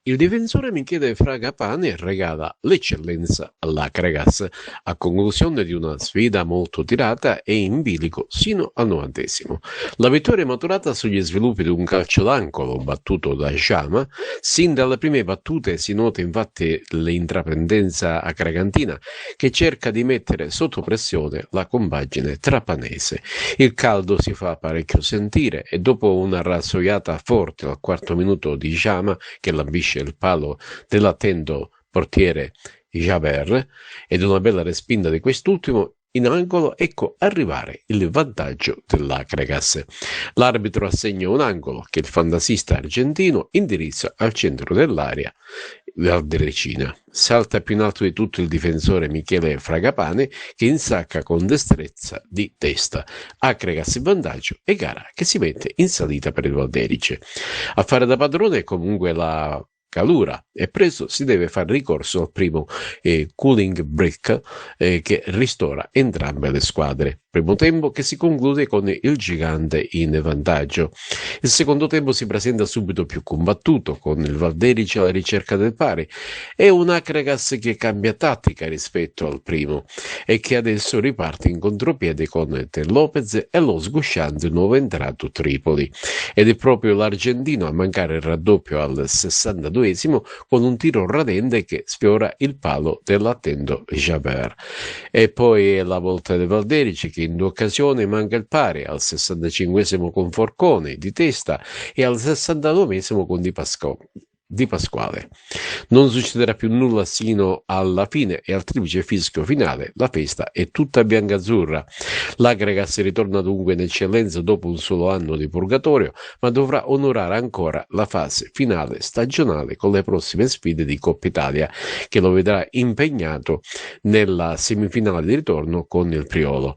Il difensore Michele Fragapane regala l'eccellenza all'Akragas a conclusione di una sfida molto tirata e in bilico sino al 90°. La vittoria è maturata sugli sviluppi di un calcio d'angolo battuto da Jama. Sin dalle prime battute si nota infatti l'intraprendenza akragantina che cerca di mettere sotto pressione la compagine trapanese. Il caldo si fa parecchio sentire e dopo una rassoiata forte al quarto minuto di Jama che lambisce il palo dell'attento portiere Javert ed una bella respinta di quest'ultimo in angolo, ecco arrivare il vantaggio dell'Acregas. L'arbitro assegna un angolo che il fantasista argentino indirizza al centro dell'area valderecina. Salta più in alto di tutto il difensore Michele Fragapane che insacca con destrezza di testa. Acregas in vantaggio e gara che si mette in salita per il Valderice. A fare da padrone è comunque la Calura e presto si deve fare ricorso al primo cooling break che ristora entrambe le squadre. Primo tempo che si conclude con il gigante in vantaggio. Il secondo tempo si presenta subito più combattuto, con il Valderice alla ricerca del pari e un Acregas che cambia tattica rispetto al primo e che adesso riparte in contropiede con Ter Lopez e lo sgusciante nuovo entrato Tripoli. Ed è proprio l'argentino a mancare il raddoppio al 62esimo con un tiro radente che sfiora il palo dell'attento Javert. E poi è la volta del Valderice che in due occasioni manca il pari, al 65esimo con Forcone di testa e al 69esimo con Di Pasquale. Non succederà più nulla sino alla fine e al triplice fischio finale. La festa è tutta biancazzurra. L'Agregas ritorna dunque in eccellenza dopo un solo anno di purgatorio, ma dovrà onorare ancora la fase finale stagionale con le prossime sfide di Coppa Italia, che lo vedrà impegnato nella semifinale di ritorno con il Priolo.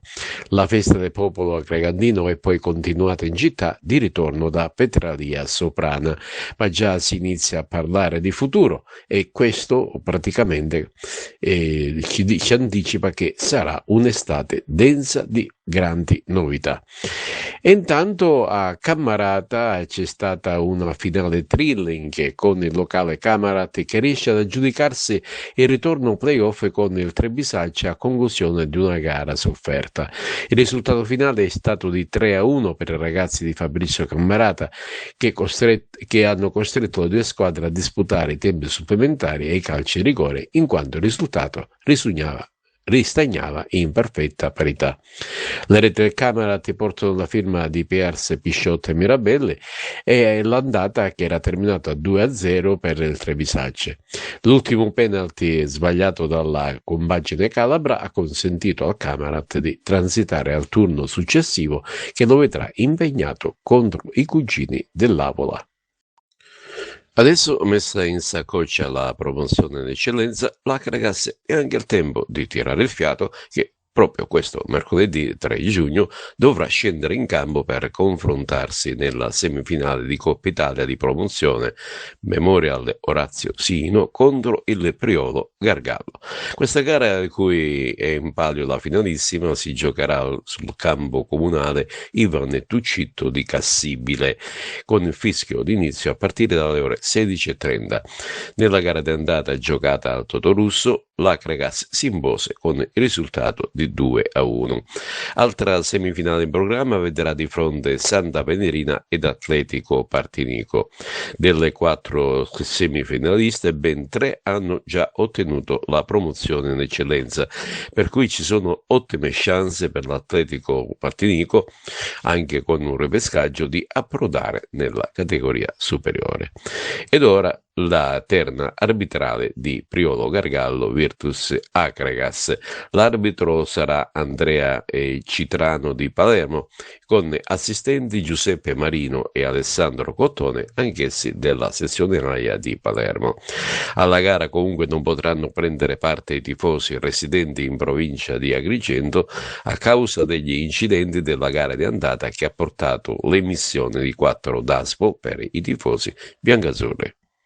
La festa del popolo agregandino è poi continuata in città di ritorno da Petralia Soprana, ma già si inizia a parlare di futuro e questo praticamente ci anticipa che sarà un'estate densa di grandi novità. E intanto a Cammarata c'è stata una finale thrilling con il locale Camarat che riesce ad aggiudicarsi il ritorno playoff con il Trebisaccia a conclusione di una gara sofferta. Il risultato finale è stato di 3-1 per i ragazzi di Fabrizio Cammarata che hanno costretto le due squadre a disputare i tempi supplementari e i calci di rigore in quanto il risultato ristagnava in perfetta parità. Le reti del Camerati portano la firma di Pierce, Pisciotto e Mirabelli e l'andata che era terminata 2-0 per il Trevisacce. L'ultimo penalty sbagliato dalla compagine calabra ha consentito al Camerat di transitare al turno successivo che lo vedrà impegnato contro i cugini dell'Avola. Adesso messa in saccoccia la promozione in eccellenza, l'Acragas è anche il tempo di tirare il fiato che proprio questo mercoledì 3 giugno dovrà scendere in campo per confrontarsi nella semifinale di Coppa Italia di promozione Memorial Orazio Sino contro il Priolo Gargallo. Questa gara di cui è in palio la finalissima si giocherà sul campo comunale Ivan Tuccitto di Cassibile con il fischio d'inizio a partire dalle ore 16:30. Nella gara di andata giocata al Totorusso l'Acregas si impose con il risultato di 2-1. Altra semifinale in programma vedrà di fronte Santa Venerina ed Atletico Partinico. Delle 4 semifinaliste, ben 3 hanno già ottenuto la promozione in eccellenza, per cui ci sono ottime chance per l'Atletico Partinico, anche con un ripescaggio, di approdare nella categoria superiore. Ed ora la terna arbitrale di Priolo Gargallo Virtus Acregas. L'arbitro sarà Andrea Citrano di Palermo, con assistenti Giuseppe Marino e Alessandro Cottone, anch'essi della sezione Raia di Palermo. Alla gara comunque non potranno prendere parte i tifosi residenti in provincia di Agrigento a causa degli incidenti della gara di andata che ha portato l'emissione di 4 DASPO per i tifosi biancazzurri.